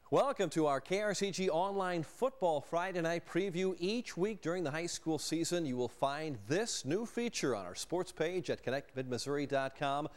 Welcome to our KRCG Online Football Friday Night Preview. Each week during the high school season, you will find this new feature on our sports page at connectmidmissouri.com.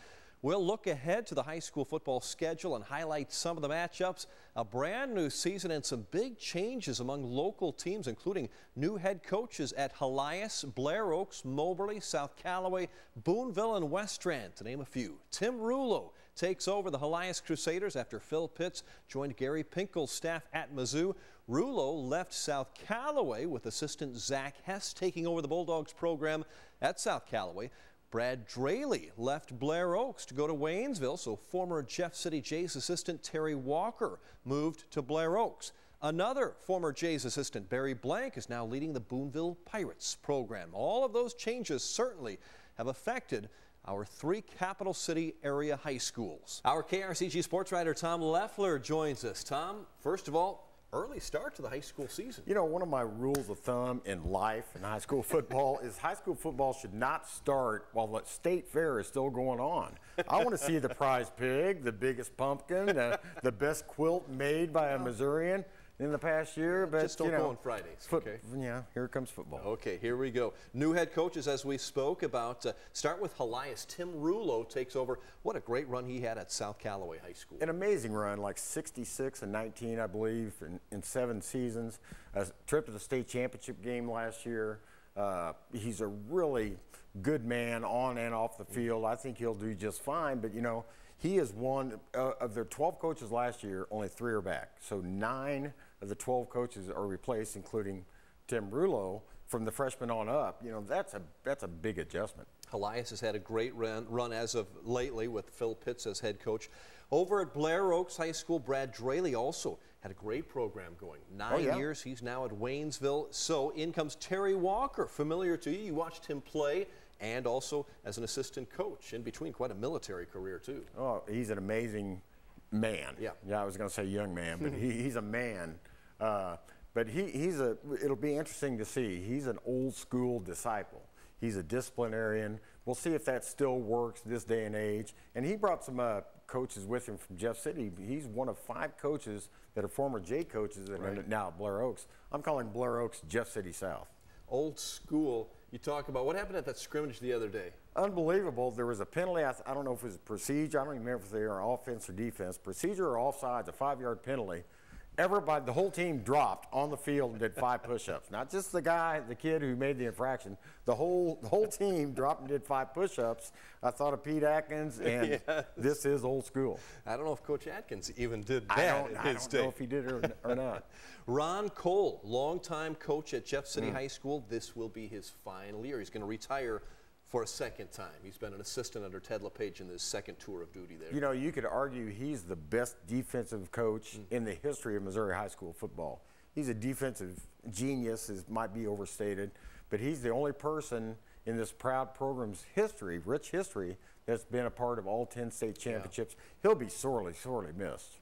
We'll look ahead to the high school football schedule and highlight some of the matchups, a brand new season, and some big changes among local teams, including new head coaches at Helias, Blair Oaks, Moberly, South Callaway, Boonville, and Westrand, to name a few. Tim Rulo takes over the Helias Crusaders after Phil Pitts joined Gary Pinkel's staff at Mizzou. Rulo left South Callaway with assistant Zach Hess taking over the Bulldogs program at South Callaway. Brad Draley left Blair Oaks to go to Waynesville, so former Jeff City Jays assistant Terry Walker moved to Blair Oaks. Another former Jays assistant, Barry Blank, is now leading the Boonville Pirates program. All of those changes certainly have affected our three capital city area high schools. Our KRCG sports writer Tom Leffler joins us. Tom, first of all, early start to the high school season. You know, one of my rules of thumb in life in high school football is high school football should not start while the state fair is still going on. I want to see the prize pig, the biggest pumpkin, the best quilt made by a Missourian in the past year. But just don't go on Fridays. Okay. Yeah, here comes football. Okay, here we go. New head coaches, as we spoke about. Start with Helias. Tim Rulo takes over. What a great run he had at South Callaway High School. An amazing run, like 66-19, I believe, in 7 seasons. A trip to the state championship game last year. He's a really good man on and off the field. I think he'll do just fine, but you know, he is one of their 12 coaches last year, only 3 are back. So 9 of the 12 coaches are replaced, including Tim Rulo, from the freshman on up. You know, that's a big adjustment. Helias has had a great run as of lately with Phil Pitts as head coach. Over at Blair Oaks High School, Brad Draley also had a great program going. 9 years, he's now at Waynesville. So in comes Terry Walker, familiar to you. You watched him play and also as an assistant coach. In between, quite a military career too. Oh, he's an amazing man. Yeah, I was going to say young man, but he's a man. But it'll be interesting to see. He's an old school disciple. He's a disciplinarian. We'll see if that still works this day and age. And he brought some coaches with him from Jeff City. He's one of 5 coaches that are former J coaches that are now at Blair Oaks. I'm calling Blair Oaks Jeff City South. Old school. You talk about what happened at that scrimmage the other day. Unbelievable. There was a penalty. I don't know if it was a procedure. I don't even remember if they were offense or defense. Procedure or offsides, a 5-yard penalty. Everybody, the whole team dropped on the field and did 5 push-ups. Not just the kid who made the infraction. The whole team dropped and did 5 push-ups. I thought of Pete Atkins, and this is old school. I don't know if Coach Atkins even did that I don't know if he did it or not. Ron Cole, longtime coach at Jeff City High School. This will be his final year. He's going to retire for a second time. He's been an assistant under Ted LePage in his second tour of duty there. You know, you could argue he's the best defensive coach in the history of Missouri high school football. He's a defensive genius, might be overstated, but he's the only person in this proud program's history, rich history, that's been a part of all 10 state championships. He'll be sorely, sorely missed.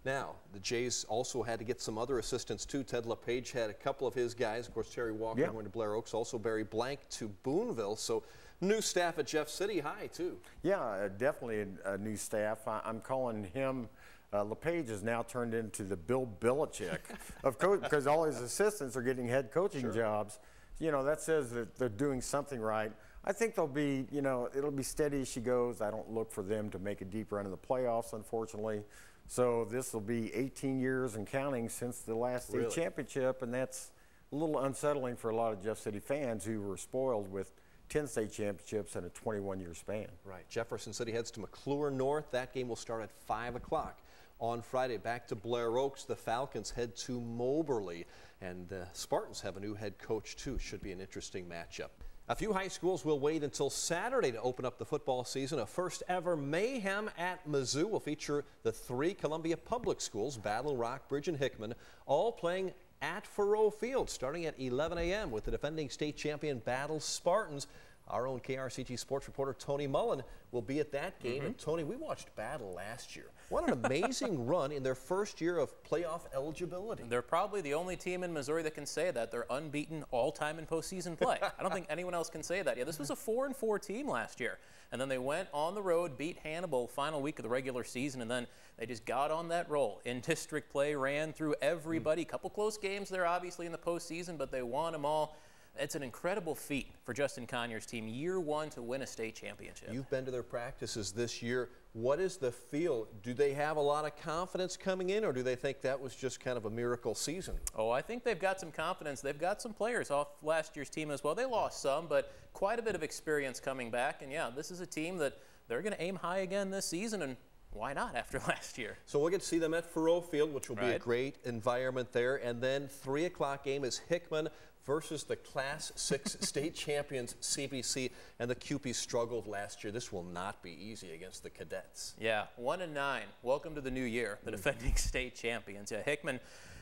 Now, the Jays also had to get some other assistants too. Ted LePage had a couple of his guys. Of course, Terry Walker going to Blair Oaks, also Barry Blank to Boonville. So new staff at Jeff City High too. Yeah, definitely a new staff. I'm calling him, LePage has now turned into the Bill Belichick of coach, because all his assistants are getting head coaching jobs. You know, that says that they're doing something right. I think they'll be, you know, it'll be steady as she goes. I don't look for them to make a deep run in the playoffs, unfortunately. So this will be 18 years and counting since the last state championship, and that's a little unsettling for a lot of Jeff City fans who were spoiled with 10 state championships in a 21-year span. Right. Jefferson City heads to McClure North. That game will start at 5 o'clock on Friday. Back to Blair Oaks. The Falcons head to Moberly, and the Spartans have a new head coach too. Should be an interesting matchup. A few high schools will wait until Saturday to open up the football season. A first ever mayhem at Mizzou will feature the 3 Columbia public schools, Battle, Rockbridge, and Hickman, all playing at Faroe Field starting at 11 a.m. with the defending state champion Battle Spartans Our own KRCG sports reporter Tony Mullen will be at that game. And Tony, we watched Battle last year. What an amazing run in their first year of playoff eligibility. They're probably the only team in Missouri that can say that. They're unbeaten all time in postseason play. I don't think anyone else can say that. Yeah, this was a 4-4 team last year. And then they went on the road, beat Hannibal final week of the regular season, and then they just got on that roll. In district play, ran through everybody. Couple close games there, obviously, in the postseason, but they won them all. It's an incredible feat for Justin Conyers' team, year one to win a state championship. You've been to their practices this year. What is the feel? Do they have a lot of confidence coming in, or do they think that was just kind of a miracle season? Oh, I think they've got some confidence. They've got some players off last year's team as well. They lost some, but quite a bit of experience coming back. And yeah, this is a team that they're going to aim high again this season, and why not after last year? So we'll get to see them at Faroe Field, which will be a great environment there. And then 3 o'clock game is Hickman versus the Class 6 state champions CBC, and the Cupies struggled last year. This will not be easy against the Cadets. Yeah, 1-9. Welcome to the new year, the defending state champions. Yeah, Hickman,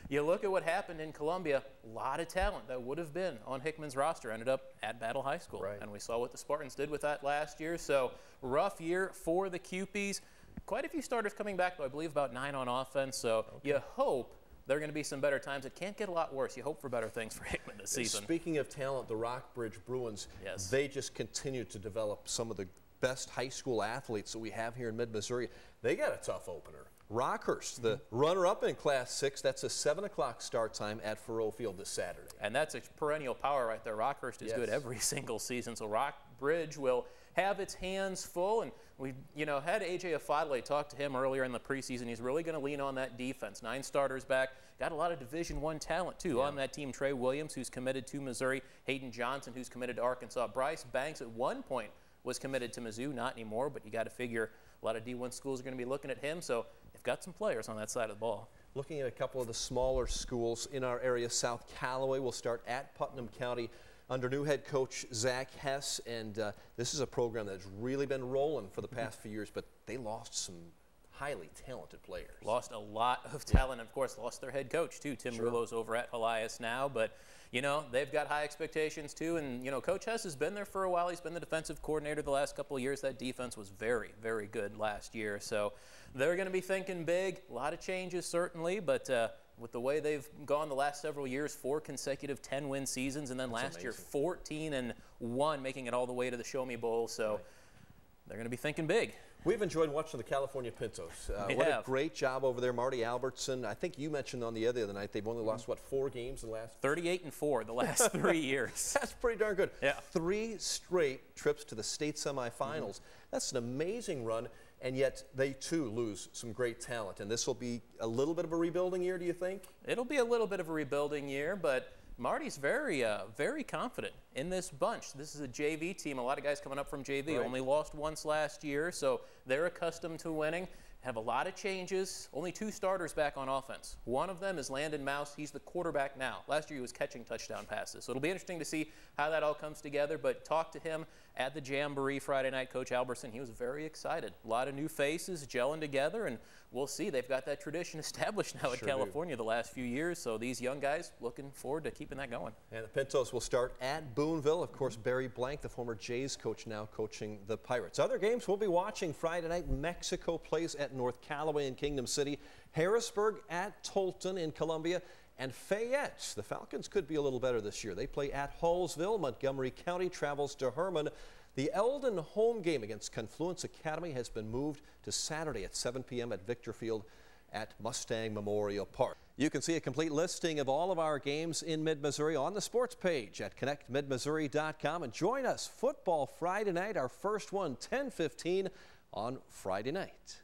you look at what happened in Columbia, a lot of talent that would have been on Hickman's roster ended up at Battle High School. And we saw what the Spartans did with that last year. So rough year for the Cupies. Quite a few starters coming back, though. I believe about 9 on offense. So you hope there are going to be some better times. It can't get a lot worse. You hope for better things for Hickman this season. Speaking of talent, the Rockbridge Bruins, they just continue to develop some of the best high school athletes that we have here in mid-Missouri. They got a tough opener. Rockhurst, the runner-up in Class 6, that's a 7 o'clock start time at Faroe Field this Saturday. And that's a perennial power right there. Rockhurst is good every single season, so Rockbridge will have its hands full. And we, had A.J. Afadle talk to him earlier in the preseason. He's really going to lean on that defense. 9 starters back. Got a lot of Division I talent, too, on that team. Trey Williams, who's committed to Missouri. Hayden Johnson, who's committed to Arkansas. Bryce Banks, at one point, was committed to Mizzou. Not anymore, but you got to figure a lot of D1 schools are going to be looking at him. So they've got some players on that side of the ball. Looking at a couple of the smaller schools in our area, South Callaway will start at Putnam County under new head coach Zach Hess, and this is a program that's really been rolling for the past few years, but they lost some highly talented players. Lost a lot of talent, and of course lost their head coach too. Tim Rulo's over at Elias now, but they've got high expectations too, and Coach Hess has been there for a while. He's been the defensive coordinator the last couple of years. That defense was very, very good last year, so they're going to be thinking big. A lot of changes certainly, but with the way they've gone the last several years, 4 consecutive 10-win seasons, and then last year 14-1, making it all the way to the Show Me Bowl. So they're going to be thinking big. We've enjoyed watching the California Pintos. What a great job over there. Marty Albertson, I think you mentioned on the other night, they've only lost, 4 games in the last? 38-4 the last 3 years. That's pretty darn good. Yeah. 3 straight trips to the state semifinals. That's an amazing run. And yet they, too, lose some great talent. And this will be a little bit of a rebuilding year, do you think? It'll be a little bit of a rebuilding year, but Marty's very confident in this bunch. This is a JV team. A lot of guys coming up from JV. Only lost once last year, so they're accustomed to winning. Have a lot of changes. Only 2 starters back on offense. One of them is Landon Mouse. He's the quarterback now. Last year he was catching touchdown passes. So it'll be interesting to see how that all comes together. But talk to him at the Jamboree Friday night, Coach Albertson. He was very excited. A lot of new faces gelling together, and we'll see. They've got that tradition established now in California the last few years. So these young guys looking forward to keeping that going. And the Pintos will start at Boonville. Of course, Barry Blank, the former Jays coach, now coaching the Pirates. Other games we'll be watching Friday night. Mexico plays at North Callaway in Kingdom City. Harrisburg at Tolton in Columbia. And Fayette, the Falcons could be a little better this year. They play at Hallsville. Montgomery County travels to Herman. The Eldon home game against Confluence Academy has been moved to Saturday at 7 p.m. at Victor Field at Mustang Memorial Park. You can see a complete listing of all of our games in Mid-Missouri on the sports page at connectmidmissouri.com. And join us Football Friday night, our first one, 10:15 on Friday night.